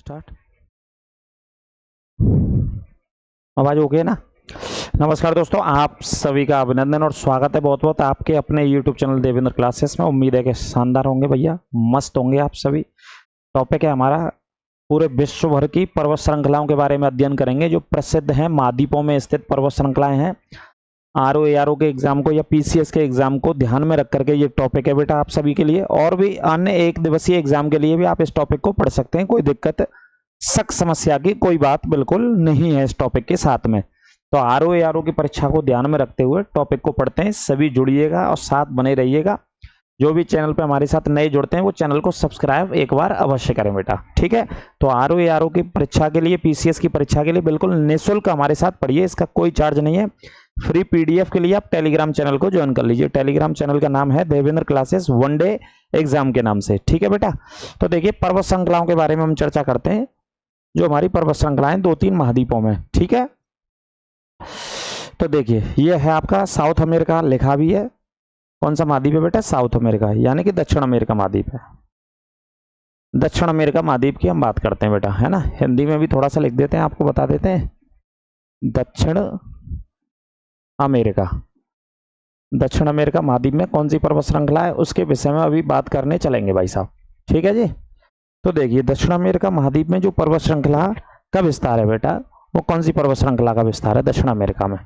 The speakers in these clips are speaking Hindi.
स्टार्ट। आवाज ओके है ना? नमस्कार दोस्तों, आप सभी का अभिनंदन और स्वागत है बहुत बहुत आपके अपने YouTube चैनल देवेंद्र क्लासेस में। उम्मीद है कि शानदार होंगे भैया, मस्त होंगे आप सभी। टॉपिक है हमारा पूरे विश्व भर की पर्वत श्रृंखलाओं के बारे में अध्ययन करेंगे जो प्रसिद्ध हैं, महाद्वीपों में स्थित पर्वत श्रृंखलाएं हैं। आरओ एआरओ के एग्जाम को या पीसीएस के एग्जाम को ध्यान में रख करके ये टॉपिक है बेटा आप सभी के लिए, और भी अन्य एक दिवसीय एग्जाम के लिए भी आप इस टॉपिक को पढ़ सकते हैं। कोई दिक्कत सख्त समस्या की कोई बात बिल्कुल नहीं है इस टॉपिक के साथ में। तो आरओ एआरओ की परीक्षा को ध्यान में रखते हुए टॉपिक को पढ़ते हैं, सभी जुड़िएगा और साथ बने रहिएगा। जो भी चैनल पे हमारे साथ नए जुड़ते हैं वो चैनल को सब्सक्राइब एक बार अवश्य करें बेटा, ठीक है। तो आरओ एआरओ की परीक्षा के लिए, पीसीएस की परीक्षा के लिए बिल्कुल निःशुल्क हमारे साथ पढ़िए, इसका कोई चार्ज नहीं है। फ्री पीडीएफ के लिए आप टेलीग्राम चैनल को ज्वाइन कर लीजिए। टेलीग्राम चैनल का नाम है Devendra classes one day exam के नाम से, ठीक है बेटा। तो देखिए पर्वत श्रृंखलाओं के बारे में हम चर्चा करते हैं, जो हमारी पर्वत श्रृंखलाएं 2-3 महाद्वीपों में, ठीक है। तो देखिए ये है आपका साउथ अमेरिका, लिखा भी है। कौन सा महाद्वीप है बेटा? साउथ अमेरिका, यानी कि दक्षिण अमेरिका महाद्वीप है। दक्षिण अमेरिका महाद्वीप की हम बात करते हैं बेटा, है ना। हिंदी में भी थोड़ा सा लिख देते हैं, आपको बता देते हैं। दक्षिण अमेरिका, दक्षिण अमेरिका महाद्वीप में कौन सी पर्वत श्रृंखला है उसके विषय में अभी बात करने चलेंगे भाई साहब, ठीक है जी। तो देखिए दक्षिण अमेरिका महाद्वीप में जो पर्वत श्रृंखला का विस्तार है बेटा, वो कौन सी पर्वत श्रृंखला का विस्तार है दक्षिण अमेरिका में?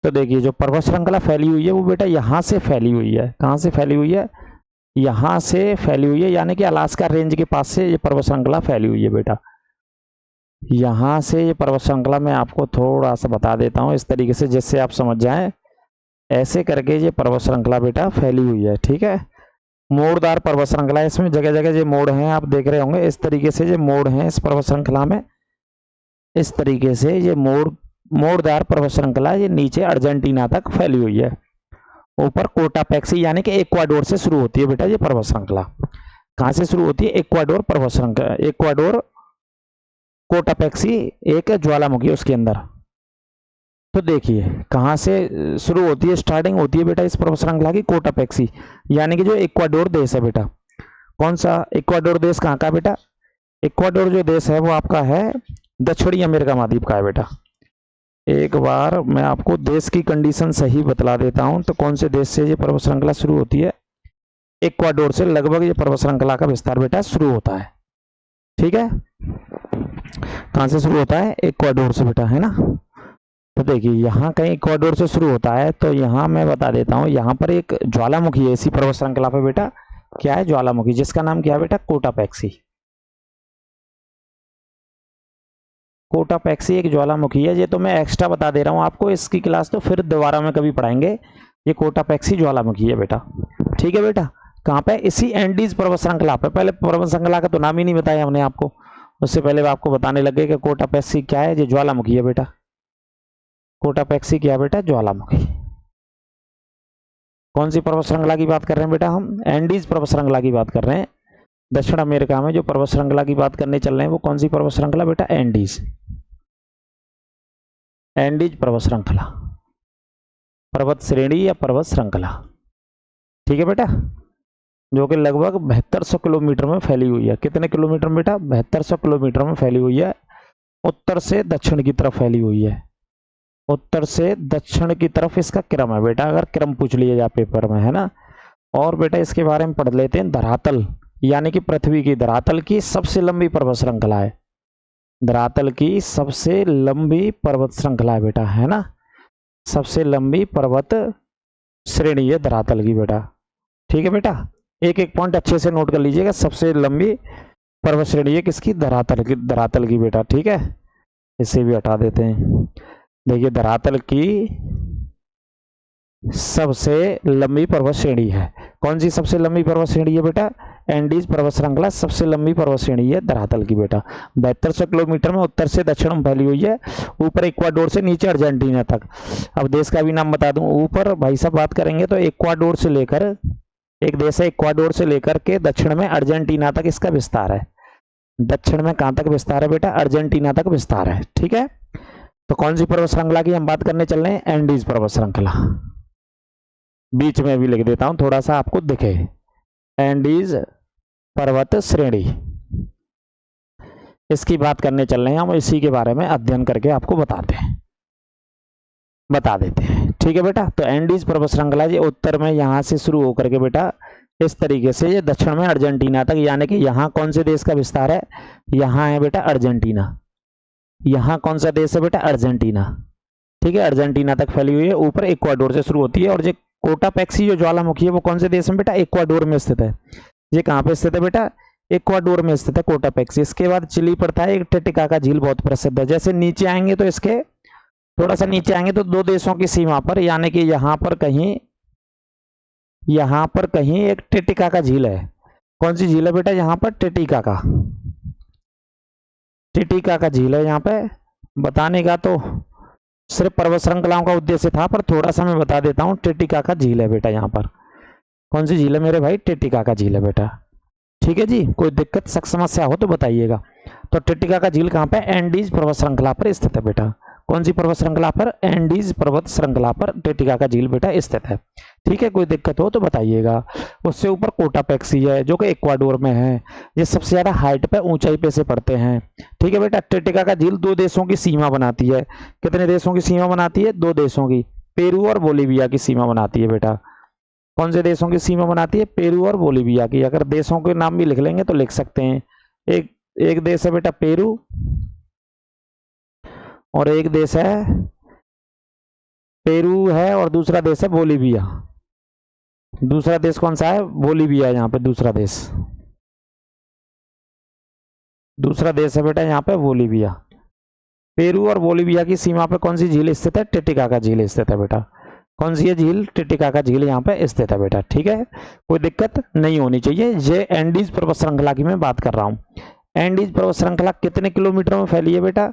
तो देखिए जो पर्वत श्रृंखला फैली हुई है वो बेटा यहाँ से फैली हुई है। कहाँ से फैली हुई है? यहाँ से फैली हुई है, यानी कि अलास्का रेंज के पास से ये पर्वत श्रृंखला फैली हुई है बेटा। यहाँ से ये पर्वत श्रृंखला मैं आपको थोड़ा सा बता देता हूँ इस तरीके से, जिससे आप समझ जाएं। ऐसे करके ये पर्वत श्रृंखला बेटा फैली हुई है, ठीक है। मोड़दार पर्वत श्रृंखला है, इसमें जगह जगह ये मोड़ हैं, आप देख रहे होंगे इस तरीके से ये मोड़ हैं इस पर्वत श्रृंखला में। इस तरीके से ये मोड़दार पर्वत श्रृंखला ये नीचे अर्जेंटीना तक फैली हुई है। ऊपर कोटापैक्सी यानी कि इक्वाडोर से शुरू होती है बेटा ये पर्वत श्रृंखला। कहाँ से शुरू होती है? इक्वाडोर पर्वत श्रृंखला, इक्वाडोर कोटापैक्सी एक ज्वालामुखी उसके अंदर। तो देखिए कहाँ से शुरू होती है, स्टार्टिंग होती है बेटा इस पर्वत श्रृंखला की कोटापैक्सी, यानी कि जो इक्वाडोर देश है बेटा। कौन सा इक्वाडोर देश कहाँ का बेटा? इक्वाडोर जो देश है वो आपका है दक्षिणी अमेरिका महाद्वीप का है बेटा। एक बार मैं आपको देश की कंडीशन सही बतला देता हूं। तो कौन से देश से ये पर्वत श्रृंखला शुरू होती है? इक्वाडोर से लगभग ये पर्वत श्रृंखला का विस्तार बेटा शुरू होता है, ठीक है। कहां से शुरू होता है? इक्वाडोर से बेटा, है ना। तो देखिए यहाँ कहीं इक्वाडोर से शुरू होता है, तो यहाँ मैं बता देता हूँ, यहाँ पर एक ज्वालामुखी है इसी पर्वत श्रृंखला पे बेटा। क्या है? ज्वालामुखी, जिसका नाम क्या है बेटा? कोटापैक्सी। कोटापैक्सी एक ज्वालामुखी है। ये तो मैं एक्स्ट्रा बता दे रहा हूँ आपको, इसकी क्लास तो फिर दोबारा में कभी पढ़ाएंगे। ये कोटापैक्सी ज्वालामुखी है बेटा, ठीक है बेटा। कहाँ पे? इसी एंडीज पर्वत श्रृंखला पे। पहले पर्वत श्रृंखला का तो नाम ही नहीं बताया हमने आपको, उससे पहले आपको बताने लगे कि कोटापैक्सी क्या है। ये ज्वालामुखी है बेटा। कोटापैक्सी क्या है बेटा? ज्वालामुखी। कौन सी पर्वत श्रृंखला की बात कर रहे हैं बेटा? हम एंडीज पर्वत श्रृंखला की बात कर रहे हैं। दक्षिण अमेरिका में जो पर्वत श्रृंखला की बात करने चल रहे हैं वो कौन सी पर्वत श्रृंखला बेटा? एंडीज, एंडीज पर्वत श्रृंखला, पर्वत श्रेणी या पर्वत श्रृंखला, ठीक है बेटा। जो कि लगभग 7200 किलोमीटर में फैली हुई है। कितने किलोमीटर में बेटा? 7200 किलोमीटर में फैली हुई है। उत्तर से दक्षिण की तरफ फैली हुई है। उत्तर से दक्षिण की तरफ इसका क्रम है बेटा, अगर क्रम पूछ लिया जाए पेपर में, है ना। और बेटा इसके बारे में पढ़ लेते हैं। धरातल यानी कि पृथ्वी की धरातल की सबसे लंबी पर्वत श्रृंखला है। धरातल की सबसे लंबी पर्वत श्रृंखला है बेटा, है ना। सबसे लंबी पर्वत श्रेणी है धरातल की बेटा, ठीक है बेटा। एक एक पॉइंट अच्छे से नोट कर लीजिएगा। सबसे लंबी पर्वत श्रेणी है किसकी? धरातल की बेटा, ठीक है। इसे भी हटा देते हैं। देखिए धरातल की सबसे लंबी पर्वत श्रेणी है। कौन सी सबसे लंबी पर्वत श्रेणी है बेटा? एंडीज पर्वत श्रृंखला सबसे लंबी पर्वत श्रेणी है धरातल की बेटा। 7200 किलोमीटर में उत्तर से दक्षिण में फैली हुई है। ऊपर इक्वाडोर से नीचे अर्जेंटीना तक। अब देश का भी नाम बता दूं। ऊपर भाई साहब बात करेंगे तो इक्वाडोर से लेकर, एक देश है इक्वाडोर से लेकर के दक्षिण में अर्जेंटीना तक इसका विस्तार है। दक्षिण में कहां तक विस्तार है बेटा? अर्जेंटीना तक विस्तार है, ठीक है। तो कौन सी पर्वत श्रृंखला की हम बात करने चल रहे हैं? एंडीज पर्वत श्रृंखला। बीच में भी लिख देता हूं थोड़ा सा आपको दिखे। एंडीज पर्वत श्रेणी। इसकी बात करने चल रहे हैं हम, इसी के बारे में अध्ययन करके आपको बता देते हैं। ठीक है बेटा, तो एंडीज पर्वत श्रृंखला जी उत्तर में यहाँ से शुरू होकर के बेटा इस तरीके से ये दक्षिण में अर्जेंटीना तक, यानी कि यहाँ कौन से देश का विस्तार है, यहाँ है बेटा अर्जेंटीना। यहाँ कौन सा देश है बेटा, अर्जेंटीना। ठीक है, अर्जेंटीना तक फैली हुई है, ऊपर इक्वाडोर से शुरू होती है। और ये कोटापेक्सी जो ज्वालामुखी है वो कौन से देश में बेटा, इक्वाडोर में स्थित है। ये कहाँ पे स्थित है बेटा, इक्वाडोर में स्थित है कोटापेक्सी। इसके बाद चिली पड़ता है, एक टिटिकाका झील बहुत प्रसिद्ध है। जैसे नीचे आएंगे तो इसके थोड़ा सा नीचे आएंगे तो दो देशों की सीमा पर, यानी कि यहाँ पर कहीं एक टिटिकाका झील है। कौन सी झील है बेटा, यहाँ पर टिटिकाका झील है। यहाँ पे बताने का तो सिर्फ पर्वत श्रृंखलाओं का उद्देश्य था, पर थोड़ा सा मैं बता देता हूँ। टिटिकाका झील है बेटा, यहाँ पर कौन सी झील है मेरे भाई, टिटिकाका झील है बेटा। ठीक है जी, कोई दिक्कत समस्या हो तो बताइएगा। तो टिटिकाका झील कहाँ पे, एंडीज पर्वत श्रृंखला पर स्थित है बेटा। कौन सी पर्वत श्रृंखला पर, एंडीज पर्वत श्रृंखला पर टिटिकाका झील बेटा स्थित है। ठीक है, कोई दिक्कत हो तो बताइएगा। उससे ऊपर कोटापेक्सी है जो कि इक्वाडोर में है। ये सबसे ज्यादा हाइट पे, ऊंचाई पे से पड़ते हैं। ठीक है बेटा, टिटिकाका झील दो देशों की सीमा बनाती है। कितने देशों की सीमा बनाती है, दो देशों की, पेरू और बोलीविया की सीमा बनाती है बेटा। कौन से देशों की सीमा बनाती है, पेरू और बोलीविया की। अगर देशों के नाम भी लिख लेंगे तो लिख सकते हैं। एक देश है बेटा पेरू, और एक देश है पेरू है, और दूसरा देश है बोलीविया। दूसरा देश कौन सा है, बोलीविया। यहाँ पे दूसरा देश है बेटा यहाँ पे बोलीविया। पेरू और बोलीविया की सीमा पे कौन सी झील स्थित है, टिटिकाका झील स्थित है बेटा। कौन सी है झील, टिटिकाका झील यहाँ पे स्थित है बेटा। ठीक है, कोई दिक्कत नहीं होनी चाहिए। ये एंडीज पर्वत श्रृंखला की मैं बात कर रहा हूँ। एंडीज पर्वत श्रृंखला कितने किलोमीटर में फैली है बेटा,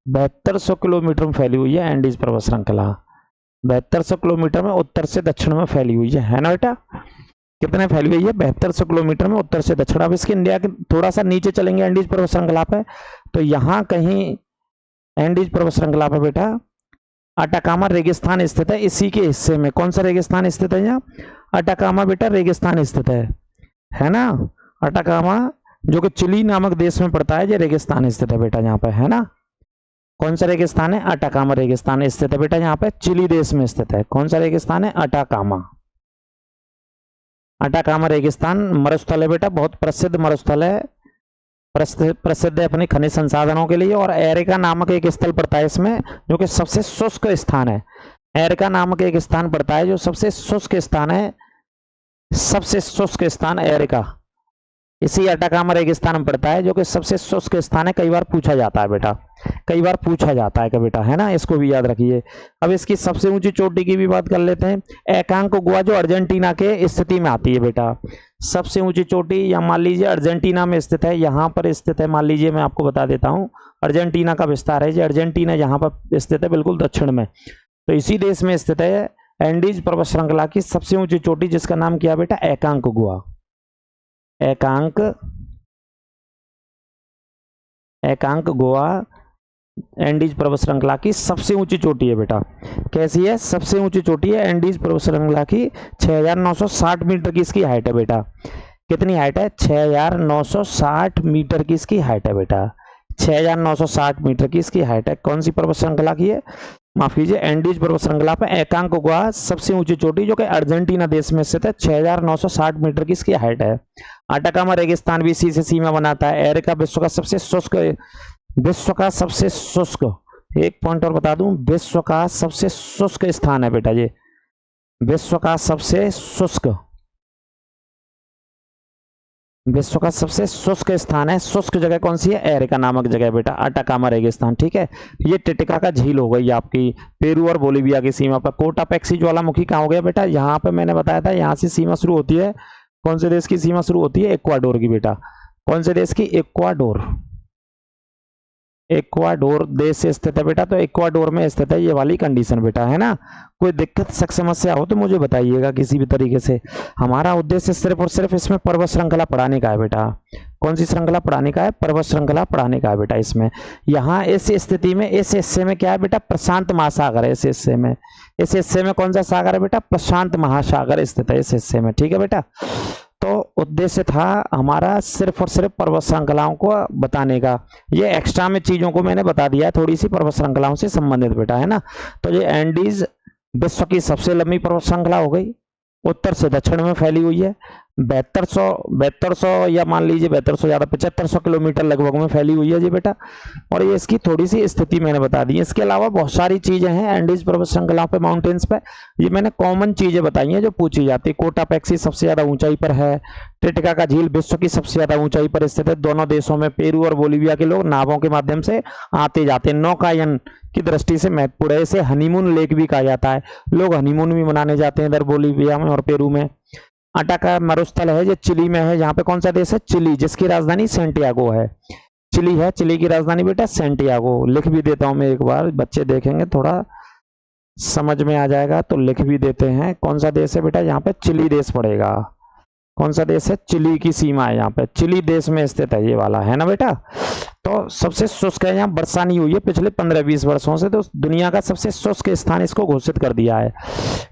7200 किलोमीटर में फैली हुई है एंडीज पर्वत श्रृंखला। 7200 किलोमीटर में उत्तर से दक्षिण में फैली हुई है ना बेटा। कितने फैली हुई है, 7200 किलोमीटर में उत्तर से दक्षिण। अब इसके इंडिया के थोड़ा सा नीचे चलेंगे एंडीज पर्वत श्रृंखला पे, तो यहाँ कहीं एंडीज पर्वत श्रृंखला पे बेटा अटाकामा रेगिस्तान स्थित है। इसी के हिस्से में कौन सा रेगिस्तान स्थित है, यहाँ अटाकामा बेटा रेगिस्तान स्थित है ना। अटाकामा जो कि चिली नामक देश में पड़ता है, ये रेगिस्तान स्थित है बेटा यहाँ पे, है ना। कौन सा रेगिस्तान है, अटाकामा रेगिस्तान स्थित है बेटा यहाँ पे, चिली देश में स्थित है। कौन सा रेगिस्तान है, अटाकामा रेगिस्तान मरुस्थल है बेटा, बहुत प्रसिद्ध मरुस्थल है, प्रसिद्ध है अपने खनिज संसाधनों के लिए। और एरिका नामक एक स्थल पड़ता है इसमें, जो कि सबसे शुष्क स्थान है। एरिका नामक एक स्थान पड़ता है जो सबसे शुष्क स्थान है, सबसे शुष्क स्थान एरिका इसी अटाकामा रेगिस्तान में पड़ता है, जो कि सबसे शुष्क स्थान है। कई बार पूछा जाता है बेटा, कई बार पूछा जाता है बेटा, है ना, इसको भी याद रखिए। अब इसकी सबसे ऊंची चोटी की भी बात कर लेते हैं। एकांकगुआ जो अर्जेंटीना के स्थिति में आती है बेटा, सबसे ऊंची चोटी, या मान लीजिए अर्जेंटीना में स्थित है, यहाँ पर स्थित है। मान लीजिए मैं आपको बता देता हूँ अर्जेंटीना का विस्तार है, जो अर्जेंटीना यहाँ पर स्थित है बिल्कुल दक्षिण में, तो इसी देश में स्थित है एंडीज पर्वत श्रृंखला की सबसे ऊंची चोटी, जिसका नाम क्या बेटा, एकांकगुआ। एकांकगुआ एंडीज पर्वत श्रृंखला की सबसे ऊंची चोटी है बेटा। कैसी है, सबसे ऊंची चोटी है एंडीज पर्वत श्रृंखला की। 6960 मीटर की इसकी हाइट है बेटा। कितनी हाइट है, 6960 मीटर की इसकी हाइट है बेटा। 6960 मीटर की इसकी हाइट है। कौन सी पर्वत श्रृंखला की है, माफ कीजिए, एंडीज पर्वत श्रृंखला पर एकांकगुआ सबसे ऊंची चोटी, जो कि अर्जेंटीना देश में स्थित है। 6960 मीटर की इसकी हाइट है। अटाकामा रेगिस्तान भी इसी से सीमा बनाता है। एरिका विश्व का सबसे शुष्क, एक पॉइंट और बता दूं, विश्व का सबसे शुष्क स्थान है बेटा। ये विश्व का सबसे शुष्क स्थान है। शुष्क जगह कौन सी है, एरिका नामक जगह बेटा, अटाकामा रेगिस्तान। ठीक है, ये टिटिकाका झील हो गई आपकी पेरू और बोलीविया की सीमा पर। कोटापेक्सी ज्वालामुखी कहाँ हो गया बेटा, यहाँ पे मैंने बताया था, यहाँ से सीमा शुरू होती है। कौन से देश की सीमा शुरू होती है, इक्वाडोर की बेटा। कौन से देश की, इक्वाडोर देश से स्थित है बेटा। तो इक्वाडोर में स्थित है ये वाली कंडीशन बेटा, है ना। कोई दिक्कत समस्या हो तो मुझे बताइएगा किसी भी तरीके से। हमारा उद्देश्य सिर्फ और सिर्फ इसमें पर्वत श्रृंखला पढ़ाने का है बेटा। कौन सी श्रृंखला पढ़ाने का है, पर्वत श्रृंखला पढ़ाने का है बेटा। इसमें यहाँ इस स्थिति में, इस हिस्से में क्या है बेटा, प्रशांत महासागर है। इस हिस्से में कौन सा सागर है बेटा, प्रशांत महासागर स्थित है इस हिस्से में। ठीक है बेटा, तो उद्देश्य था हमारा सिर्फ और सिर्फ पर्वत श्रृंखलाओं को बताने का। ये एक्स्ट्रा में चीजों को मैंने बता दिया है थोड़ी सी पर्वत श्रृंखलाओं से संबंधित बेटा, है ना। तो ये एंडीज विश्व की सबसे लंबी पर्वत श्रृंखला हो गई, उत्तर से दक्षिण में फैली हुई है, 7200 या मान लीजिए 7200 ज्यादा 7500 किलोमीटर लगभग में फैली हुई है जी बेटा। और ये इसकी थोड़ी सी स्थिति मैंने बता दी है। इसके अलावा बहुत सारी चीजें हैं एंडीज पर्वत श्रृंखला पे, माउंटेन्स पे। ये मैंने कॉमन चीजें बताई हैं जो पूछी जाती है। कोटापेक्सी सबसे ज्यादा ऊंचाई पर है, टिटिकाका झील विश्व की सबसे ज्यादा ऊंचाई पर स्थित है। दोनों देशों में पेरू और बोलीविया के लोग नावों के माध्यम से आते जाते, नौकायन की दृष्टि से महत्वपूर्ण है। इसे हनीमून लेक भी कहा जाता है, लोग हनीमून भी मनाने जाते हैं इधर बोलीविया में और पेरू में। अटाका मरुस्थल है, ये चिली में है। यहाँ पे कौन सा देश है? चिली, जिसकी राजधानी सेंटियागो है। चिली है, चिली की राजधानी बेटा सेंटियागो। लिख भी देता हूं मैं एक बार, बच्चे देखेंगे थोड़ा समझ में आ जाएगा, तो लिख भी देते हैं। कौन सा देश है बेटा? यहाँ पे चिली देश पड़ेगा। कौन सा देश है? चिली की सीमा है यहाँ पे, चिली देश में स्थित है ये वाला, है ना बेटा। तो सबसे शुष्क है, यहाँ वर्षा नहीं हुई है पिछले 15-20 वर्षों से, तो दुनिया का सबसे शुष्क स्थान इसको घोषित कर दिया है।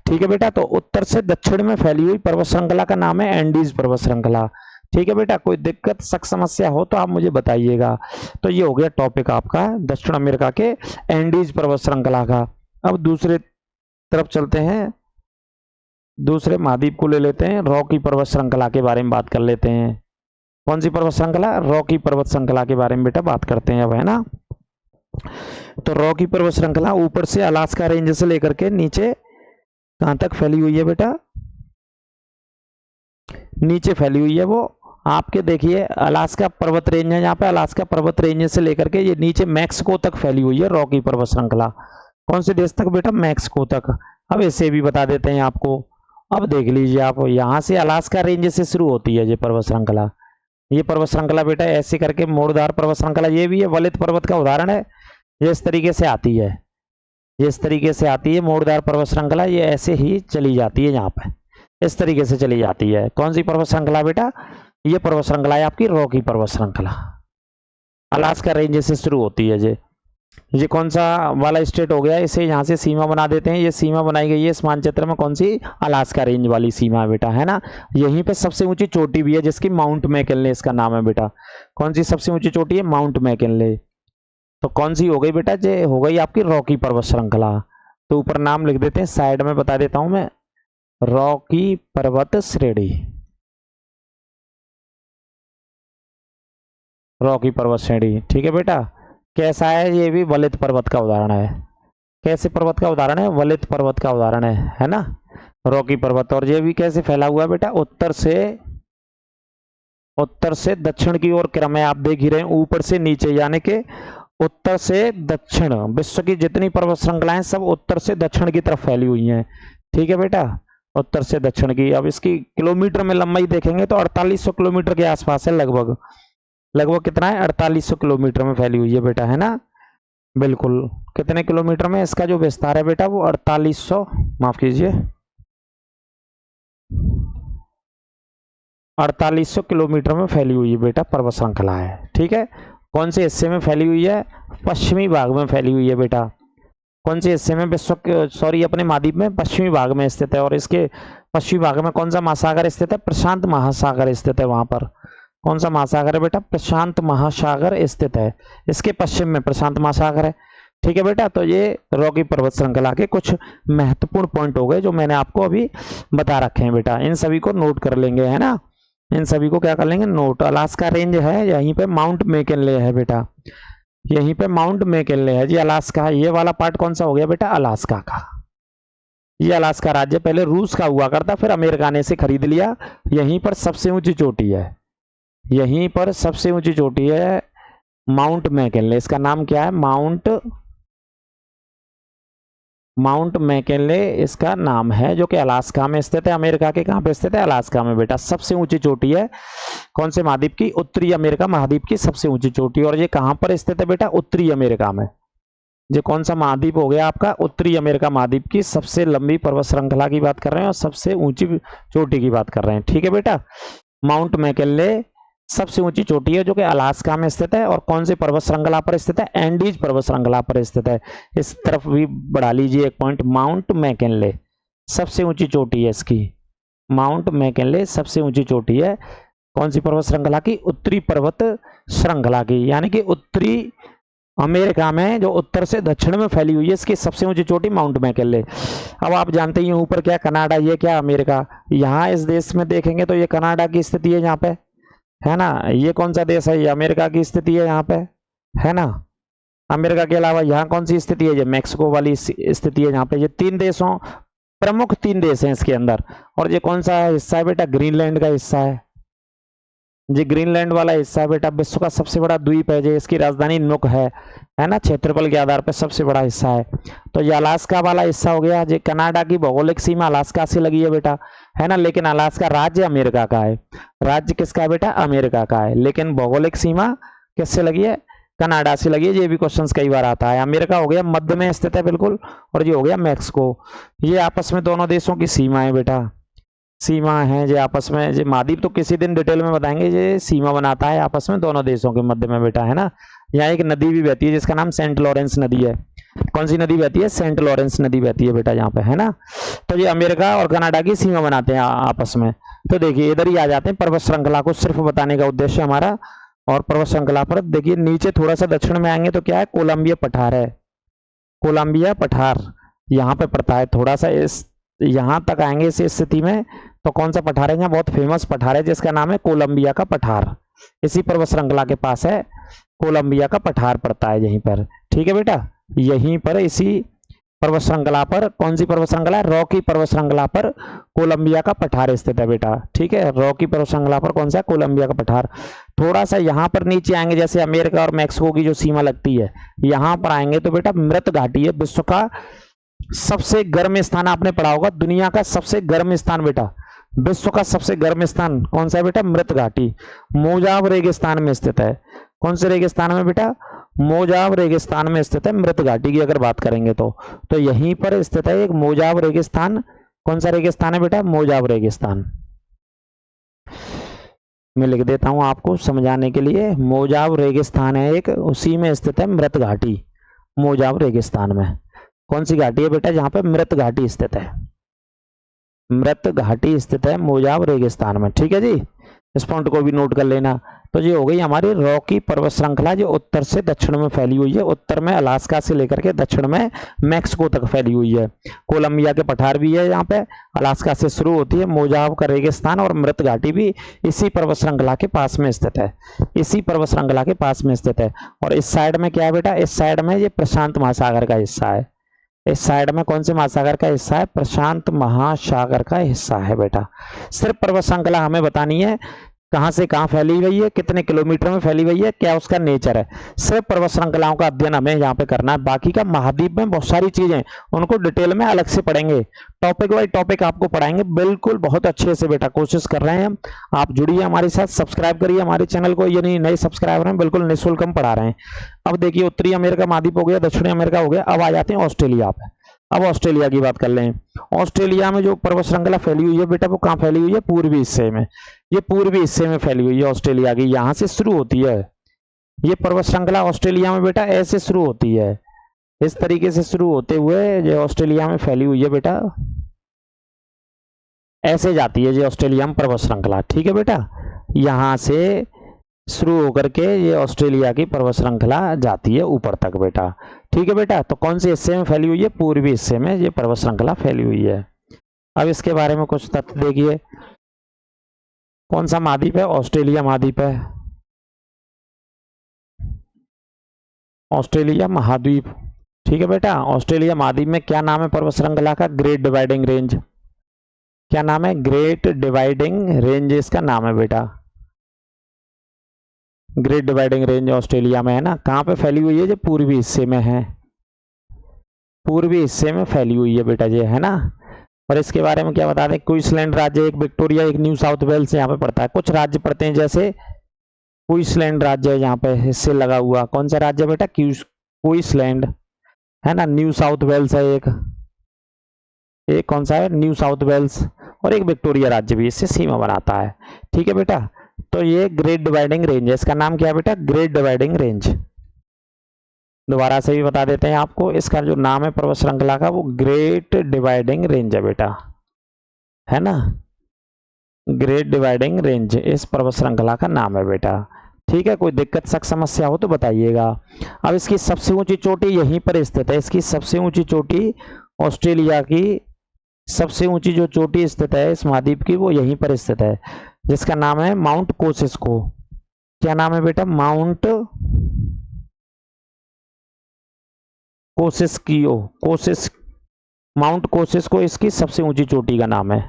ठीक है बेटा। तो उत्तर से दक्षिण में फैली हुई पर्वत श्रृंखला का नाम है एंडीज पर्वत श्रृंखला। ठीक है बेटा। कोई दिक्कत शक समस्या हो तो आप मुझे बताइएगा। तो ये हो गया टॉपिक आपका दक्षिण अमेरिका के एंडीज पर्वत श्रृंखला का। अब दूसरे तरफ चलते हैं, दूसरे महाद्वीप को ले लेते हैं, रॉकी पर्वत श्रृंखला के बारे में बात कर लेते हैं। कौन सी पर्वत श्रृंखला? रॉकी पर्वत श्रृंखला के बारे में बेटा बात करते हैं अब, है ना। तो रॉकी पर्वत श्रृंखला ऊपर से अलास्का रेंज से लेकर के नीचे कहां तक फैली हुई है बेटा? नीचे फैली हुई है वो आपके, देखिए अलास्का पर्वत रेंज है यहाँ पे, अलास्का पर्वत रेंज से लेकर के ये नीचे मैक्सिको तक फैली हुई है रॉकी पर्वत श्रृंखला। कौन से देश तक बेटा? मैक्सिको तक। अब इसे भी बता देते हैं आपको। अब देख लीजिए आप, यहां से अलास्का रेंज से शुरू होती है ये पर्वत श्रृंखला। ये पर्वत श्रृंखला बेटा ऐसे करके मोड़दार पर्वत श्रृंखला, ये भी है वलित पर्वत का उदाहरण है। ये इस तरीके से आती है, ये इस तरीके से आती है मोड़दार पर्वत श्रृंखला। ये ऐसे ही चली जाती है, यहाँ पे इस तरीके से चली जाती है। कौन सी पर्वत श्रृंखला बेटा? ये पर्वत श्रृंखला है आपकी रॉकी पर्वत श्रृंखला, अलास्का रेंज से शुरू होती है। ये कौन सा वाला स्टेट हो गया? इसे यहाँ से सीमा बना देते हैं। ये सीमा बनाई गई है इस मानचित्र में, कौन सी? अलास्का रेंज वाली सीमा है बेटा, है ना। यहीं पे सबसे ऊंची चोटी भी है जिसकी माउंट मैकिनले इसका नाम है बेटा। कौन सी सबसे ऊंची चोटी है? Mount McKinley. तो कौन सी हो गई बेटा? ये हो गई आपकी रॉकी पर्वत श्रृंखला। तो ऊपर नाम लिख देते हैं, साइड में बता देता हूं मैं, रॉकी पर्वत श्रेणी, रॉकी पर्वत श्रेणी। ठीक है बेटा। कैसा है? ये भी वलित पर्वत का उदाहरण है। कैसे पर्वत का उदाहरण है? वलित पर्वत का उदाहरण है ना, रॉकी पर्वत। और ये भी कैसे फैला हुआ है बेटा? उत्तर से दक्षिण की ओर क्रम है, आप देख ही रहे हैं, ऊपर से नीचे, यानी कि उत्तर से दक्षिण। विश्व की जितनी पर्वत श्रृंखलाएं सब उत्तर से दक्षिण की तरफ फैली हुई हैं। ठीक है बेटा, उत्तर से दक्षिण की। अब इसकी किलोमीटर में लंबाई देखेंगे तो 4800 किलोमीटर के आसपास है, लगभग कितना है? 4800 किलोमीटर में फैली हुई है बेटा, है ना। बिल्कुल, कितने किलोमीटर में? इसका जो विस्तार है बेटा वो 4800, माफ कीजिए 4800 किलोमीटर में फैली हुई है बेटा, पर्वत श्रृंखला है। ठीक है। कौन से हिस्से में फैली हुई है? पश्चिमी भाग में फैली हुई है बेटा। कौन से हिस्से में? अपने महाद्वीप में पश्चिमी भाग में स्थित है। और इसके पश्चिमी भाग में कौन सा महासागर स्थित है? प्रशांत महासागर स्थित है वहां पर। कौन सा महासागर है बेटा? प्रशांत महासागर स्थित है। इसके पश्चिम में प्रशांत महासागर है। ठीक है बेटा। तो ये रॉकी पर्वत श्रृंखला के कुछ महत्वपूर्ण पॉइंट हो गए जो मैंने आपको अभी बता रखे हैं बेटा। इन सभी को नोट कर लेंगे, है ना। इन सभी को क्या कर लेंगे? नोट। अलास्का रेंज है, यहीं पे माउंट मैकिनले है बेटा, यहीं पे माउंट मैकिनले है जी, अलास्का। ये वाला पार्ट कौन सा हो गया बेटा? अलास्का का। ये अलास्का राज्य पहले रूस का हुआ करता, फिर अमेरिका ने इसे खरीद लिया। यहीं पर सबसे ऊंची चोटी है, यहीं पर सबसे ऊंची चोटी है माउंट मैकिनले। इसका नाम क्या है? माउंट मैकिनले इसका नाम है, जो कि अलास्का में स्थित है। अमेरिका के कहां पे स्थित है? अलास्का में बेटा। सबसे ऊंची चोटी है कौन से महाद्वीप की? उत्तरी अमेरिका महाद्वीप की सबसे ऊंची चोटी। और ये कहां पर स्थित है बेटा? उत्तरी अमेरिका में। ये कौन सा महाद्वीप हो गया आपका? उत्तरी अमेरिका महाद्वीप की सबसे लंबी पर्वत श्रृंखला की बात कर रहे हैं और सबसे ऊंची चोटी की बात कर रहे हैं। ठीक है बेटा। माउंट मैकिनले सबसे ऊंची चोटी है जो कि अलास्का में स्थित है। और कौन सी पर्वत श्रृंखला पर स्थित है? एंडीज पर्वत श्रृंखला पर स्थित है। इस तरफ भी बढ़ा लीजिए एक पॉइंट, माउंट मैकिनले सबसे ऊंची चोटी है इसकी। माउंट मैकिनले सबसे ऊंची चोटी है कौन सी पर्वत श्रृंखला की? उत्तरी पर्वत श्रृंखला की, यानी कि उत्तरी अमेरिका में जो उत्तर से दक्षिण में फैली हुई है इसकी सबसे ऊंची चोटी माउंट मैकिनले। अब आप जानते ही ऊपर क्या कनाडा, ये क्या अमेरिका। यहाँ इस देश में देखेंगे तो ये कनाडा की स्थिति है यहाँ पे, है ना। ये कौन सा देश है? ये अमेरिका की स्थिति है यहाँ पे, है ना। अमेरिका के अलावा यहाँ कौन सी स्थिति है? ये मैक्सिको वाली स्थिति है यहाँ पे। ये तीन देशों, प्रमुख तीन देश हैं इसके अंदर। और ये कौन सा हिस्सा है बेटा? ग्रीनलैंड का हिस्सा है। जी ग्रीनलैंड वाला हिस्सा है बेटा, विश्व का सबसे बड़ा द्वीप है। जी इसकी राजधानी नुक है ना, क्षेत्रफल के आधार पर सबसे बड़ा हिस्सा है। तो ये अलास्का वाला हिस्सा हो गया। जी कनाडा की भौगोलिक सीमा अलास्का से लगी है बेटा, है ना, लेकिन अलास्का राज्य अमेरिका का है। राज्य किसका है बेटा? अमेरिका का है, लेकिन भौगोलिक सीमा किससे लगी है? कनाडा से लगी है। ये भी क्वेश्चन कई बार आता है। अमेरिका हो गया मध्य में स्थित है बिल्कुल, और ये हो गया मैक्सिको। ये आपस में दोनों देशों की सीमा है बेटा, सीमा है जो आपस में। जो महाद्वीप तो किसी दिन डिटेल में बताएंगे, ये सीमा बनाता है आपस में दोनों देशों के मध्य में बेटा, है ना। यहाँ एक नदी भी बहती है जिसका नाम सेंट लॉरेंस नदी है। कौन सी नदी बहती है? सेंट लॉरेंस नदी बहती है बेटा यहाँ पे, है ना। तो ये अमेरिका और कनाडा की सीमा बनाते हैं आपस में। तो देखिए इधर ही आ जाते हैं, पर्वत श्रृंखला को सिर्फ बताने का उद्देश्य हमारा। और पर्वत श्रृंखला पर देखिए नीचे थोड़ा सा दक्षिण में आएंगे तो क्या है? कोलंबिया पठार है। कोलंबिया पठार यहाँ पे पड़ता है। थोड़ा सा इस यहाँ तक आएंगे इस स्थिति में तो कौन सा पठार है? यहाँ बहुत फेमस पठार है जिसका नाम है कोलंबिया का पठार। इसी पर्वत श्रृंखला के पास है, कोलंबिया का पठार पड़ता है यहीं पर, ठीक है बेटा। यहीं पर इसी पर्वत श्रृंखला पर, कौन सी पर्वत श्रृंखला है? रॉकी पर्वत श्रृंखला पर कोलंबिया का पठार स्थित है बेटा, ठीक है। रॉकी पर्वत श्रृंखला पर कौन सा? कोलंबिया का पठार। थोड़ा सा यहाँ पर नीचे आएंगे, जैसे अमेरिका और मैक्सिको की जो सीमा लगती है, यहाँ पर आएंगे तो बेटा मृत घाटी है। विश्व का सबसे गर्म स्थान आपने पढ़ा होगा, दुनिया का सबसे गर्म स्थान बेटा, विश्व का सबसे गर्म स्थान कौन सा है बेटा? मृत घाटी। मोजाब रेगिस्तान में स्थित है। कौन से रेगिस्तान में बेटा? मोजाब रेगिस्तान में स्थित है। मृत घाटी की अगर बात करेंगे तो यहीं पर स्थित है एक मोजाब रेगिस्तान। कौन सा रेगिस्तान है बेटा? मोजाब रेगिस्तान। मैं लिख देता हूं आपको समझाने के लिए। मोजाब रेगिस्तान है एक, उसी में स्थित है मृत घाटी, मोजाब रेगिस्तान में। कौन सी घाटी है बेटा? जहां पे मृत घाटी स्थित है, मृत घाटी स्थित है मोजाब रेगिस्तान में, ठीक है जी। इस पॉइंट को भी नोट कर लेना। तो ये हो गई हमारी रॉकी पर्वत श्रृंखला जो उत्तर से दक्षिण में फैली हुई है। उत्तर में अलास्का से लेकर के दक्षिण में मैक्सिको तक फैली हुई है। कोलंबिया के पठार भी है यहाँ पे, अलास्का से शुरू होती है। मोजाब का रेगिस्तान और मृत घाटी भी इसी पर्वत श्रृंखला के पास में स्थित है, इसी पर्वत श्रृंखला के पास में स्थित है। और इस साइड में क्या है बेटा? इस साइड में ये प्रशांत महासागर का हिस्सा है। इस साइड में कौन से महासागर का हिस्सा है? प्रशांत महासागर का हिस्सा है बेटा। सिर्फ पर्वत श्रृंखला हमें बतानी है कहां से कहां फैली हुई है, कितने किलोमीटर में फैली हुई है, क्या उसका नेचर है। सिर्फ पर्वत श्रृंखलाओं का अध्ययन हमें यहाँ पे करना है। बाकी का महाद्वीप में बहुत सारी चीजें उनको डिटेल में अलग से पढ़ेंगे, टॉपिक वाइज टॉपिक आपको पढ़ाएंगे बिल्कुल बहुत अच्छे से बेटा। कोशिश कर रहे हैं हम, आप जुड़िए हमारे साथ, सब्सक्राइब करिए हमारे चैनल को। ये नहीं नए सब्सक्राइबर हैं, बिल्कुल निःशुल्क हम पढ़ा रहे हैं। अब देखिए उत्तरी अमेरिका महाद्वीप हो गया, दक्षिणी अमेरिका हो गया। अब आ जाते हैं ऑस्ट्रेलिया पे। अब ऑस्ट्रेलिया की बात कर लें। ऑस्ट्रेलिया में जो पर्वत श्रृंखला फैली हुई है बेटा, वो कहाँ फैली हुई है? पूर्वी हिस्से में। ये पूर्वी हिस्से में फैली हुई है ऑस्ट्रेलिया की, यहां से शुरू होती है ये पर्वत श्रृंखला ऑस्ट्रेलिया में बेटा। ऐसे शुरू होती है, इस तरीके से शुरू होते हुए ये ऑस्ट्रेलिया में फैली हुई है बेटा, ऐसे जाती है ये ऑस्ट्रेलिया में पर्वत श्रृंखला, ठीक है बेटा। यहां से शुरू होकर के ये ऑस्ट्रेलिया की पर्वत श्रृंखला जाती है ऊपर तक बेटा, ठीक है बेटा। तो कौन से हिस्से में फैली हुई है? पूर्वी हिस्से में ये पर्वत श्रृंखला फैली हुई है। अब इसके बारे में कुछ तथ्य देखिए। कौन सा महाद्वीप है? ऑस्ट्रेलिया महाद्वीप है, ऑस्ट्रेलिया महाद्वीप, ठीक है बेटा। ऑस्ट्रेलिया महाद्वीप में क्या नाम है पर्वत श्रृंखला का? Great dividing range. क्या नाम है? ग्रेट डिवाइडिंग रेंज इसका नाम है बेटा। ग्रेट डिवाइडिंग रेंज ऑस्ट्रेलिया में है ना। कहाँ पे फैली हुई है? जो पूर्वी हिस्से में है, पूर्वी हिस्से में फैली हुई है बेटा ये, है ना। और इसके बारे में क्या बता दें? क्वींसलैंड राज्य, एक विक्टोरिया, एक न्यू साउथ वेल्स यहाँ पे पड़ता है। कुछ राज्य पड़ते हैं जैसे क्वींसलैंड राज्य है यहाँ पे हिस्से लगा हुआ। कौन सा राज्य बेटा? क्वींसलैंड, है ना। न्यू साउथ वेल्स है एक कौन सा है? New South Wales. और एक विक्टोरिया राज्य भी इससे सीमा बनाता है, ठीक है बेटा। तो ये ग्रेट डिवाइडिंग रेंज है, इसका नाम क्या है बेटा? Great dividing range. दोबारा से भी बता देते हैं आपको, इसका जो नाम है पर्वत श्रृंखला का वो ग्रेट डिवाइडिंग रेंज है बेटा, है ना। ग्रेट डिवाइडिंग रेंज इस पर्वत श्रृंखला का नाम है बेटा। ठीक है, कोई दिक्कत शक समस्या हो तो बताइएगा। अब इसकी सबसे ऊंची चोटी यहीं पर स्थित है। इसकी सबसे ऊंची चोटी ऑस्ट्रेलिया की सबसे ऊंची जो चोटी स्थित है इस महाद्वीप की, वो यहीं पर स्थित है, जिसका नाम है माउंट कोसिस्को। क्या नाम है बेटा? माउंट कोसिस्कियो, कोसिस माउंट कोसिस्को इसकी सबसे ऊंची चोटी का नाम है।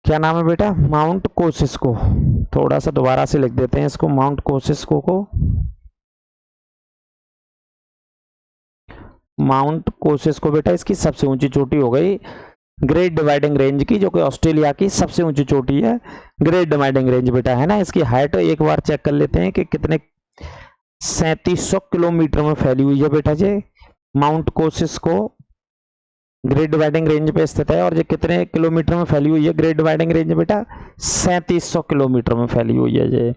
क्या नाम है बेटा? माउंट कोसिस्को। थोड़ा सा दोबारा से लिख देते हैं इसको, माउंट कोसिस्को को। माउंट कोसिस्को बेटा इसकी सबसे ऊंची चोटी हो गई ग्रेट डिवाइडिंग रेंज की, जो कि ऑस्ट्रेलिया की सबसे ऊंची चोटी है ग्रेट डिवाइडिंग रेंज बेटा, है ना। इसकी हाइट एक बार चेक कर लेते हैं कि कितने 3700 किलोमीटर में फैली हुई है बेटा जी। माउंट कोसिस्को ग्रेट डिवाइडिंग रेंज पे स्थित है और ये कितने किलोमीटर में फैली हुई है ग्रेट डिवाइडिंग रेंज बेटा? 3700 किलोमीटर में फैली हुई है ये।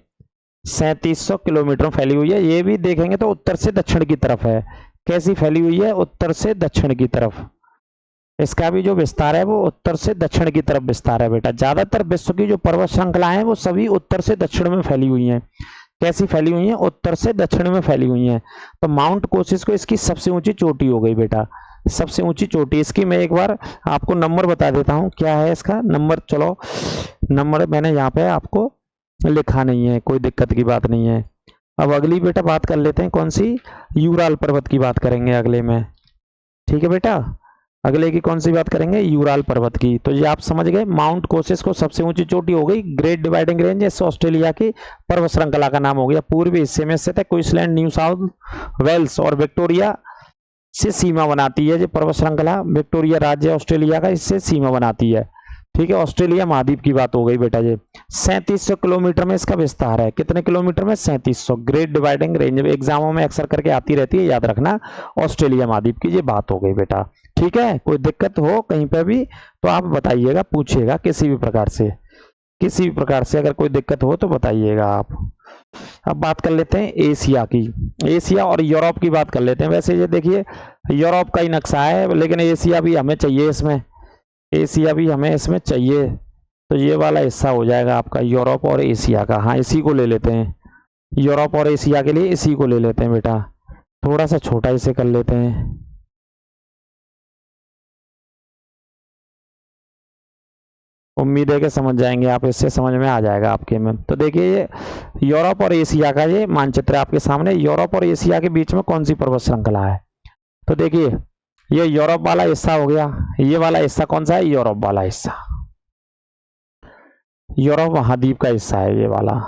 3700 किलोमीटर में फैली हुई है। ये भी देखेंगे तो उत्तर से दक्षिण की तरफ है। कैसी फैली हुई है? उत्तर से दक्षिण की तरफ। इसका भी जो विस्तार है वो उत्तर से दक्षिण की तरफ विस्तार है बेटा। ज्यादातर विश्व की जो पर्वत श्रृंखलाएं हैं वो सभी उत्तर से दक्षिण में फैली हुई हैं। कैसी फैली हुई हैं? उत्तर से दक्षिण में फैली हुई हैं। तो माउंट कोसिस्को इसकी सबसे ऊंची चोटी हो गई बेटा, सबसे ऊंची चोटी इसकी। मैं एक बार आपको नंबर बता देता हूं, क्या है इसका नंबर। चलो, नंबर मैंने यहाँ पे आपको लिखा नहीं है, कोई दिक्कत की बात नहीं है। अब अगली बेटा बात कर लेते हैं, कौन सी? यूराल पर्वत की बात करेंगे अगले में। ठीक है बेटा, अगले की कौन सी बात करेंगे? यूराल पर्वत की। तो ये आप समझ गए, माउंट कोसिस्को सबसे ऊंची चोटी हो गई ग्रेट डिवाइडिंग रेंज, इससे ऑस्ट्रेलिया की पर्वत श्रृंखला का नाम हो गया। पूर्वी हिस्से में स्थित है, क्वींसलैंड, न्यू साउथ वेल्स और विक्टोरिया से सीमा बनाती है। जो पर्वत श्रृंखला विक्टोरिया राज्य ऑस्ट्रेलिया का, इससे सीमा बनाती है। ठीक है, ऑस्ट्रेलिया महाद्वीप की बात हो गई बेटा जी। 3700 किलोमीटर में इसका विस्तार है। कितने किलोमीटर में? 3700। ग्रेट डिवाइडिंग रेंज एग्जामों में अक्सर करके आती रहती है, याद रखना। ऑस्ट्रेलिया महाद्वीप की ये बात हो गई बेटा। ठीक है, कोई दिक्कत हो कहीं पे भी तो आप बताइएगा, पूछिएगा किसी भी प्रकार से, किसी भी प्रकार से अगर कोई दिक्कत हो तो बताइएगा आप। अब बात कर लेते हैं एशिया की। एशिया और यूरोप की बात कर लेते हैं। वैसे ये देखिए यूरोप का ही नक्शा है, लेकिन एशिया भी हमें चाहिए इसमें, एशिया भी हमें इसमें चाहिए। तो ये वाला हिस्सा हो जाएगा आपका यूरोप और एशिया का। हाँ, इसी को ले लेते हैं, यूरोप और एशिया के लिए इसी को ले लेते हैं बेटा। थोड़ा सा छोटा इसे कर लेते हैं। उम्मीद है कि समझ जाएंगे आप, इससे समझ में आ जाएगा आपके में। तो देखिए ये यूरोप और एशिया का ये मानचित्र है आपके सामने। यूरोप और एशिया के बीच में कौन सी पर्वत श्रृंखला है? तो देखिए ये यूरोप वाला हिस्सा हो गया। ये वाला हिस्सा कौन सा है? यूरोप वाला हिस्सा, यूरोप महाद्वीप का हिस्सा है ये वाला।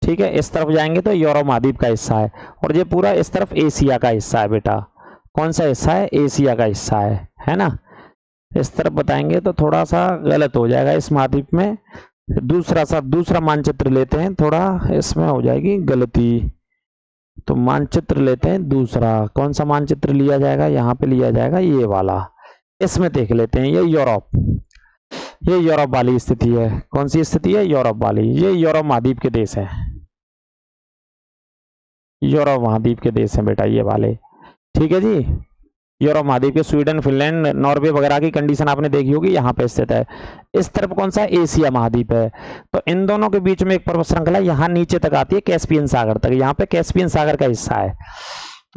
ठीक है, इस तरफ जाएंगे तो यूरोप महाद्वीप का हिस्सा है, और ये पूरा इस तरफ एशिया का हिस्सा है बेटा। कौन सा हिस्सा है? एशिया का हिस्सा है ना। इस तरफ बताएंगे तो थोड़ा सा गलत हो जाएगा इस महाद्वीप में। दूसरा मानचित्र लेते हैं, थोड़ा इसमें हो जाएगी गलती। तो मानचित्र लेते हैं दूसरा। कौन सा मानचित्र लिया जाएगा? यहाँ पे लिया जाएगा ये वाला। इसमें देख लेते हैं ये यूरोप, ये यूरोप वाली स्थिति है। कौन सी स्थिति है? यूरोप वाली। ये यूरोप महाद्वीप के देश है, यूरोप महाद्वीप के देश है बेटा ये वाले। ठीक है जी, यूरोप महाद्वीप के स्वीडन, फिनलैंड, नॉर्वे वगैरह की कंडीशन आपने देखी होगी, यहाँ पे स्थित है। इस तरफ कौन सा? एशिया महाद्वीप है। तो इन दोनों के बीच में एक पर्वत श्रृंखला यहाँ नीचे तक आती है, कैस्पियन सागर तक। यहाँ पे कैस्पियन सागर का हिस्सा है।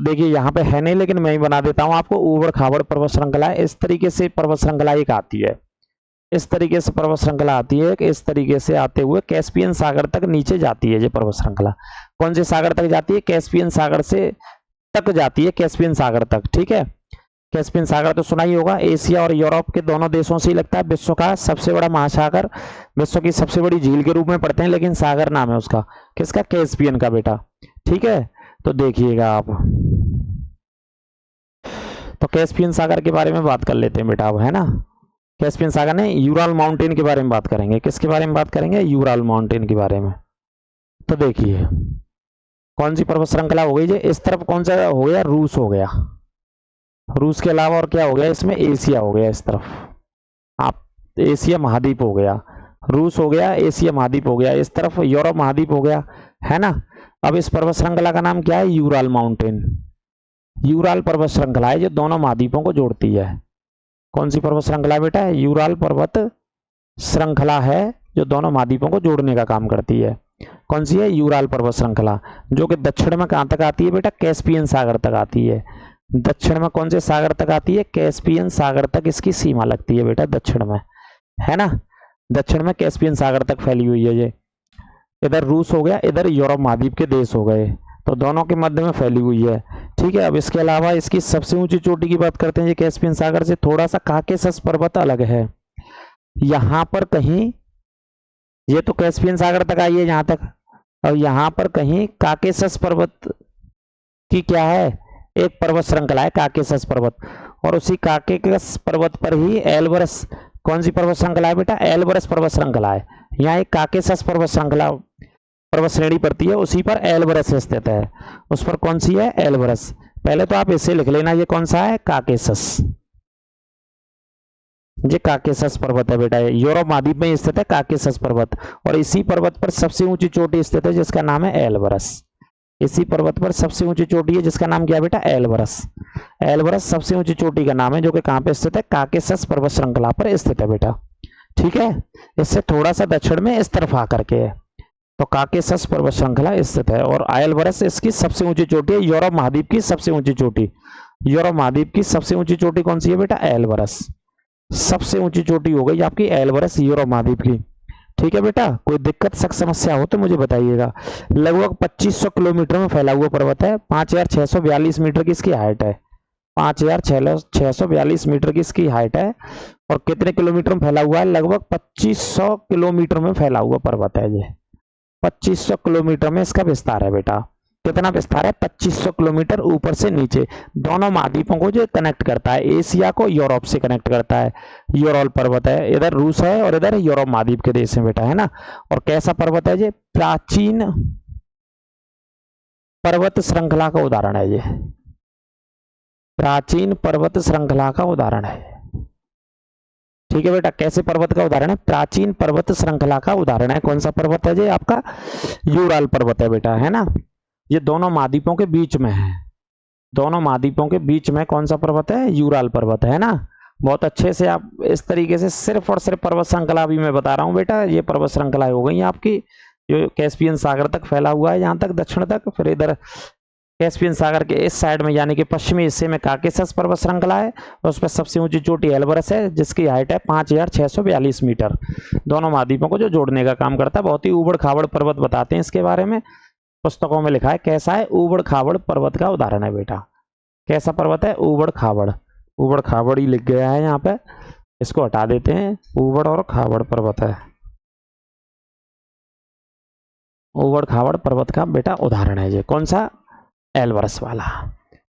देखिए यहाँ पे है नहीं, लेकिन मैं ही बना देता हूँ आपको। ऊबड़ खाबड़ पर्वत श्रृंखला है। इस तरीके से पर्वत श्रृंखला एक आती है, इस तरीके से पर्वत श्रृंखला आती है, इस तरीके से आते हुए कैस्पियन सागर तक नीचे जाती है ये पर्वत श्रृंखला। कौन से सागर तक जाती है? कैस्पियन सागर से तक जाती है, कैस्पियन सागर तक। ठीक है, कैस्पियन सागर तो सुना ही होगा। एशिया और यूरोप के दोनों देशों से ही लगता है। विश्व का सबसे बड़ा महासागर, विश्व की सबसे बड़ी झील के रूप में पढ़ते हैं, लेकिन सागर नाम है उसका। किसका? कैस्पियन का बेटा। ठीक है, तो देखिएगा आप। तो कैस्पियन सागर के बारे में बात कर लेते हैं बेटा अब, है ना। कैस्पियन सागर ने यूराल माउंटेन के बारे में बात करेंगे। किसके बारे में बात करेंगे? यूराल माउंटेन के बारे में। तो देखिए कौन सी पर्वत श्रृंखला हो गई? इस तरफ कौन सा हो गया? रूस हो गया। रूस के अलावा और क्या हो गया इसमें? एशिया हो गया। इस तरफ आप एशिया महाद्वीप हो गया, रूस हो गया, एशिया महाद्वीप हो गया। इस तरफ यूरोप महाद्वीप हो गया, है ना। अब इस पर्वत श्रृंखला का नाम क्या है? Ural mountain. यूराल पर्वत श्रृंखला है जो दोनों महाद्वीपों को जोड़ती है। कौन सी पर्वत श्रृंखला बेटा? यूराल पर्वत श्रृंखला है जो दोनों महाद्वीपों को जोड़ने का काम करती है। कौन सी है? यूराल पर्वत श्रृंखला, जो कि दक्षिण में कहां तक आती है बेटा? कैस्पियन सागर तक आती है। दक्षिण में कौन से सागर तक आती है? कैस्पियन सागर तक इसकी सीमा लगती है बेटा, दक्षिण में, है ना। दक्षिण में कैस्पियन सागर तक फैली हुई है ये। इधर रूस हो गया, इधर यूरोप महाद्वीप के देश हो गए, तो दोनों के मध्य में फैली हुई है। ठीक है, अब इसके अलावा इसकी सबसे ऊंची चोटी की बात करते हैं। ये कैस्पियन सागर से थोड़ा सा काकेशस पर्वत अलग है। यहां पर कहीं, ये तो कैस्पियन सागर तक आई है यहां तक, और यहां पर कहीं काकेशस पर्वत की क्या है? एक पर्वत श्रृंखला है काकेशस पर्वत, और उसी काकेशस पर्वत पर ही एल्बरस, कौन सी पर्वत श्रृंखला है बेटा? एल्बरस पर्वत श्रृंखला है। यहाँ एक काकेशस पर्वत श्रृंखला, पर्वत श्रेणी पड़ती है, उसी पर एल्बरस स्थित है। उस पर कौन सी है? एल्बरस। पहले तो आप इसे लिख लेना, ये कौन सा है? काकेशस। ये काकेशस पर्वत है बेटा, यूरोप महाद्वीप में स्थित है काकेशस पर्वत, और इसी पर्वत पर सबसे ऊंची चोटी स्थित है जिसका नाम है एल्बरस। इसी पर्वत पर सबसे ऊंची चोटी है जिसका नाम क्या है बेटा? एल्बरस। एल्बरस सबसे ऊंची चोटी का नाम है, जो कि कहां पे स्थित है? काकेशस पर्वत श्रृंखला पर स्थित है बेटा। ठीक है, इससे थोड़ा सा दक्षिण में इस तरफ आकर के है, तो काकेशस पर्वत श्रृंखला स्थित है, और एल्बरस इसकी सबसे ऊंची चोटी है, यूरोप महाद्वीप की सबसे ऊंची चोटी। यूरोप महाद्वीप की सबसे ऊंची चोटी कौन सी है बेटा? एल्बरस। सबसे ऊंची चोटी हो गई आपकी एल्बरस, यूरोप महाद्वीप की। ठीक है बेटा, कोई दिक्कत समस्या हो तो मुझे बताइएगा। लगभग 2500 किलोमीटर में फैला हुआ पर्वत है, 5642 मीटर की इसकी हाइट है। 5642 मीटर की इसकी हाइट है, और कितने किलोमीटर में फैला हुआ है? लगभग 2500 किलोमीटर में फैला हुआ पर्वत है ये। 2500 किलोमीटर में इसका विस्तार है बेटा। कितना विस्तार है? 2500 किलोमीटर ऊपर से नीचे, दोनों महाद्वीपों को जो कनेक्ट करता है, एशिया को यूरोप से कनेक्ट करता है। यूरोल पर्वत है, इधर रूस है और इधर यूरोप महाद्वीप के देश है बेटा, है ना। और कैसा पर्वत है ये? प्राचीन पर्वत श्रृंखला का उदाहरण है ये, प्राचीन पर्वत श्रृंखला का उदाहरण है। ठीक है बेटा, कैसे पर्वत का उदाहरण है? प्राचीन पर्वत श्रृंखला का उदाहरण है। कौन सा पर्वत है ये? आपका यूराल पर्वत है बेटा, है ना। ये दोनों महाद्वीपों के बीच में है, दोनों महाद्वीपों के बीच में कौन सा पर्वत है? यूराल पर्वत, है ना। बहुत अच्छे से आप इस तरीके से सिर्फ और सिर्फ पर्वत श्रृंखला भी मैं बता रहा हूं बेटा। ये पर्वत श्रृंखला हो गई आपकी, जो कैस्पियन सागर तक फैला हुआ है, यहां तक दक्षिण तक। फिर इधर कैस्पियन सागर के इस साइड में यानी कि पश्चिमी हिस्से में काकेशस पर्वत श्रृंखला है, और उस पर सबसे ऊंची चोटी एल्बरस है जिसकी हाइट है 5642 मीटर, दोनों महाद्वीपों को जो जोड़ने का काम करता है। बहुत ही उबड़ खाबड़ पर्वत बताते हैं इसके बारे में, पुस्तकों में लिखा है। कैसा है? उबड़ खाबड़ पर्वत का उदाहरण है बेटा। कैसा पर्वत है? उबड़ खाबड़, उबड़ खाबड़ ही लिख गया है यहाँ पे, इसको हटा देते हैं। उबड़ और खाबड़ पर्वत है, उबड़ खाबड़ पर्वत का बेटा उदाहरण है ये। कौन सा? एल्बरस वाला।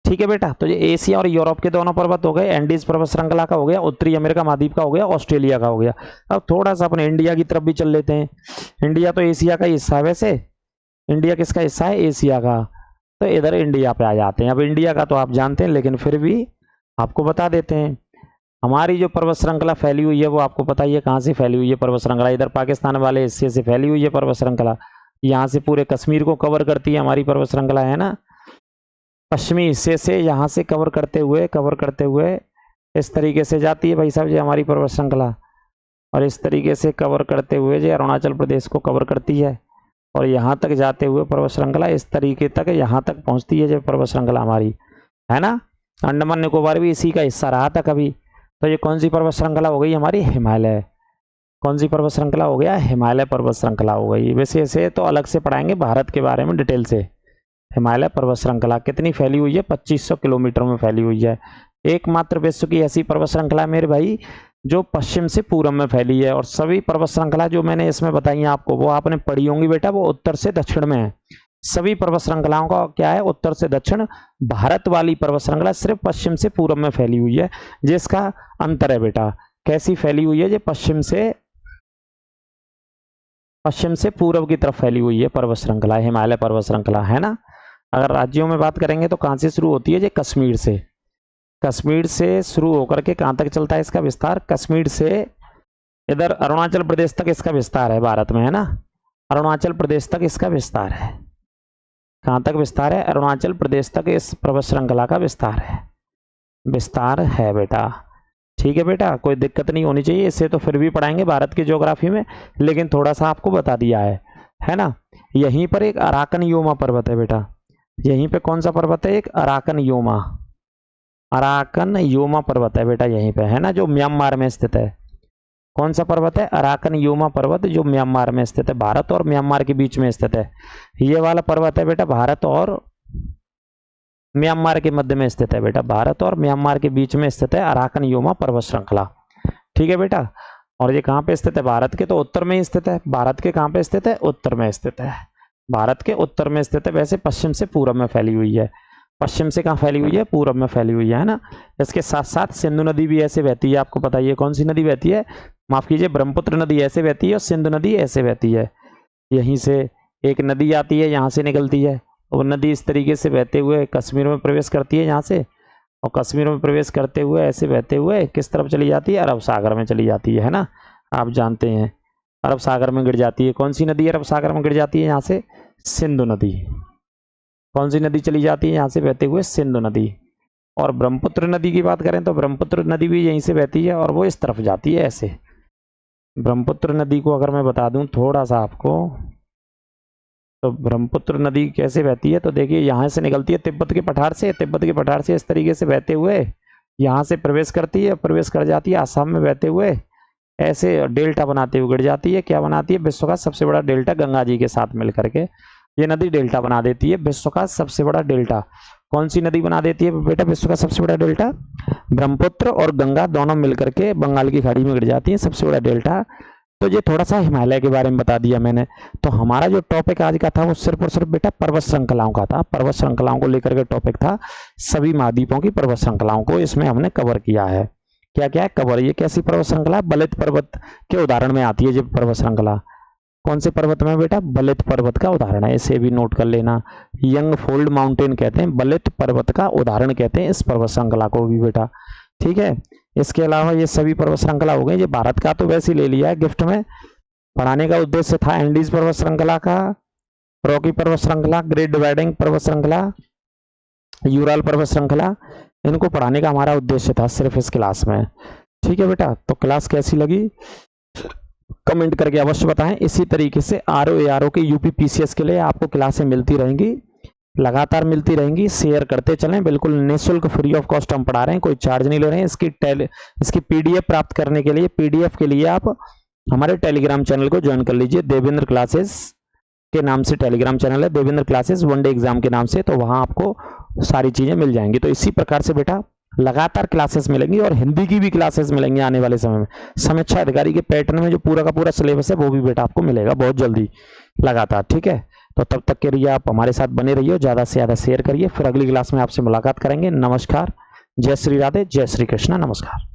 ठीक है बेटा, तो ये एशिया और यूरोप के दोनों पर्वत हो गए, एंडीज पर्वत श्रृंखला का हो गया, उत्तरी अमेरिका महाद्वीप का हो गया, ऑस्ट्रेलिया का हो गया। अब थोड़ा सा अपने इंडिया की तरफ भी चल लेते हैं। इंडिया तो एशिया का हिस्सा है वैसे, इंडिया किसका हिस्सा है? एशिया का। तो इधर इंडिया पे आ जाते हैं। अब इंडिया का तो आप जानते हैं, लेकिन फिर भी आपको बता देते हैं। हमारी जो पर्वत श्रृंखला फैली हुई है वो आपको पता ही है कहाँ से फैली हुई है पर्वत श्रृंखला। इधर पाकिस्तान वाले हिस्से से फैली हुई है पर्वत श्रृंखला, यहाँ से पूरे कश्मीर को कवर करती है हमारी पर्वत श्रृंखला, है ना। पश्चिमी हिस्से से यहाँ से कवर करते हुए इस तरीके से जाती है भाई साहब ये हमारी पर्वत श्रृंखला, और इस तरीके से कवर करते हुए जो अरुणाचल प्रदेश को कवर करती है, और यहाँ तक जाते हुए पर्वत श्रृंखला इस तरीके तक यहाँ तक पहुँचती है जो पर्वत श्रृंखला हमारी, है ना। अंडमान निकोबार भी इसी का हिस्सा रहा था कभी। तो ये कौन सी पर्वत श्रृंखला हो गई हमारी? हिमालय। कौन सी पर्वत श्रृंखला हो गया? हिमालय पर्वत श्रृंखला हो गई। वैसे इसे तो अलग से पढ़ाएंगे भारत के बारे में डिटेल से। हिमालय पर्वत श्रृंखला कितनी फैली हुई है? 2500 किलोमीटर में फैली हुई है। एकमात्र विश्व की ऐसी पर्वत श्रृंखला मेरे भाई जो पश्चिम से पूर्व में फैली है, और सभी पर्वत श्रृंखला जो मैंने इसमें बताई है आपको वो आपने पढ़ी होंगी बेटा, वो उत्तर से दक्षिण में है। सभी पर्वत श्रृंखलाओं का क्या है? उत्तर से दक्षिण। भारत वाली पर्वत श्रृंखला सिर्फ पश्चिम से पूर्व में फैली हुई है, जिसका अंतर है बेटा। कैसी फैली हुई है? ये पश्चिम से पूर्व की तरफ फैली हुई है पर्वत श्रृंखला, हिमालय पर्वत श्रृंखला, है ना। अगर राज्यों में बात करेंगे तो कहां से शुरू होती है? ये कश्मीर से। कश्मीर से शुरू होकर के कहां तक चलता है इसका विस्तार? कश्मीर से इधर अरुणाचल प्रदेश तक इसका विस्तार है भारत में, है ना। अरुणाचल प्रदेश तक इसका विस्तार है। कहां तक विस्तार है? अरुणाचल प्रदेश तक इस पर्वत श्रृंखला का विस्तार है, विस्तार है बेटा। ठीक है बेटा, कोई दिक्कत नहीं होनी चाहिए, इससे तो फिर भी पढ़ाएंगे भारत की ज्योग्राफी में, लेकिन थोड़ा सा आपको बता दिया है ना। यहीं पर एक अराकन योमा पर्वत है बेटा, यहीं पे कौन सा पर्वत है, एक अराकन योमा, अराकन योमा पर्वत है बेटा यहीं पे, है ना, जो म्यांमार में स्थित है। कौन सा पर्वत है, अराकन योमा पर्वत, जो म्यांमार में स्थित है, भारत और म्यांमार के बीच में स्थित है। ये वाला पर्वत है बेटा भारत और म्यांमार के मध्य में स्थित है बेटा, भारत और म्यांमार के बीच में स्थित है अराकन योमा पर्वत श्रृंखला। ठीक है बेटा, और ये कहाँ पे स्थित है, भारत के तो उत्तर में ही स्थित है। भारत के कहाँ पे स्थित है, उत्तर में स्थित है, भारत के उत्तर में स्थित है। वैसे पश्चिम से पूरब में फैली हुई है, पश्चिम से कहाँ फैली हुई है, पूरब में फैली हुई है ना। इसके साथ साथ सिंधु नदी भी ऐसे बहती है, आपको पता है कौन सी नदी बहती है, माफ कीजिए, ब्रह्मपुत्र नदी ऐसे बहती है और सिंधु नदी ऐसे बहती है। यहीं से एक नदी आती है, यहाँ से निकलती है, वो नदी इस तरीके से बहते हुए कश्मीर में प्रवेश करती है यहाँ से, और कश्मीर में प्रवेश करते हुए ऐसे बहते हुए किस तरफ चली जाती है, अरब सागर में चली जाती है ना। आप जानते हैं अरब सागर में गिर जाती है। कौन सी नदी अरब सागर में गिर जाती है, यहाँ से सिंधु नदी। कौन सी नदी चली जाती है यहाँ से बहते हुए, सिंधु नदी। और ब्रह्मपुत्र नदी की बात करें तो ब्रह्मपुत्र नदी भी यहीं से बहती है और वो इस तरफ जाती है ऐसे। ब्रह्मपुत्र नदी को अगर मैं बता दूं थोड़ा सा आपको, तो ब्रह्मपुत्र नदी कैसे बहती है, तो देखिए यहाँ से निकलती है तिब्बत के पठार से, तिब्बत के पठार से इस तरीके से बहते हुए यहाँ से प्रवेश करती है, प्रवेश कर जाती है आसाम में बहते हुए, ऐसे डेल्टा बनाते हुए गिर जाती है। क्या बनाती है, विश्व का सबसे बड़ा डेल्टा, गंगा जी के साथ मिलकर के ये नदी डेल्टा बना देती है, विश्व का सबसे बड़ा डेल्टा। कौन सी नदी बना देती है बेटा विश्व का सबसे बड़ा डेल्टा, ब्रह्मपुत्र और गंगा दोनों मिलकर के बंगाल की खाड़ी में गिर जाती है, सबसे बड़ा डेल्टा। तो ये थोड़ा सा हिमालय के बारे में बता दिया मैंने। तो हमारा जो टॉपिक आज का था वो सिर्फ और सिर्फ बेटा पर्वत श्रृंखलाओं का था, पर्वत श्रृंखलाओं को लेकर के टॉपिक था, सभी महाद्वीपों की पर्वत श्रृंखलाओं को इसमें हमने कवर किया है। क्या क्या है कवर, ये कैसी पर्वत श्रृंखला, बलित पर्वत के उदाहरण में आती है ये पर्वत श्रृंखला। कौन से पर्वत में बेटा, बलित पर्वत का उदाहरण है, इसे भी नोट कर लेना। यंग फोल्ड माउंटेन कहते हैं, बलित पर्वत का उदाहरण कहते हैं इस पर्वत श्रृंखला को भी बेटा। ठीक है, इसके अलावा ये सभी पर्वत श्रृंखला हो गई। ये भारत का तो वैसे ही ले लिया है गिफ्ट में, पढ़ाने का उद्देश्य था एंडीज पर्वत श्रृंखला का, रॉकी पर्वत श्रृंखला, ग्रेट डिवाइडिंग पर्वत श्रृंखला, यूराल पर्वत श्रृंखला, इनको पढ़ाने का हमारा उद्देश्य था सिर्फ इस क्लास में। ठीक है बेटा, तो क्लास कैसी लगी कमेंट करके अवश्य बताएं। इसी तरीके से आरओ के यूपी पीसीएस के लिए आपको क्लासें मिलती रहेंगी, लगातार मिलती रहेंगी, शेयर करते चलें, बिल्कुल निःशुल्क फ्री ऑफ कॉस्ट हम पढ़ा रहे हैं, कोई चार्ज नहीं ले रहे हैं। इसकी पीडीएफ प्राप्त करने के लिए, पीडीएफ के लिए आप हमारे टेलीग्राम चैनल को ज्वाइन कर लीजिए, देवेंद्र क्लासेस के नाम से टेलीग्राम चैनल है, Devendra classes one day exam के नाम से, तो वहां आपको सारी चीजें मिल जाएंगी। तो इसी प्रकार से बेटा लगातार क्लासेस मिलेंगी और हिंदी की भी क्लासेस मिलेंगी आने वाले समय में। समीक्षा अधिकारी के पैटर्न में जो पूरा का पूरा सिलेबस है वो भी बेटा आपको मिलेगा बहुत जल्दी लगातार। ठीक है, तो तब तक के लिए आप हमारे साथ बने रहिए, ज़्यादा से ज़्यादा शेयर करिए। फिर अगली क्लास में आपसे मुलाकात करेंगे। नमस्कार, जय श्री राधे, जय श्री कृष्णा, नमस्कार।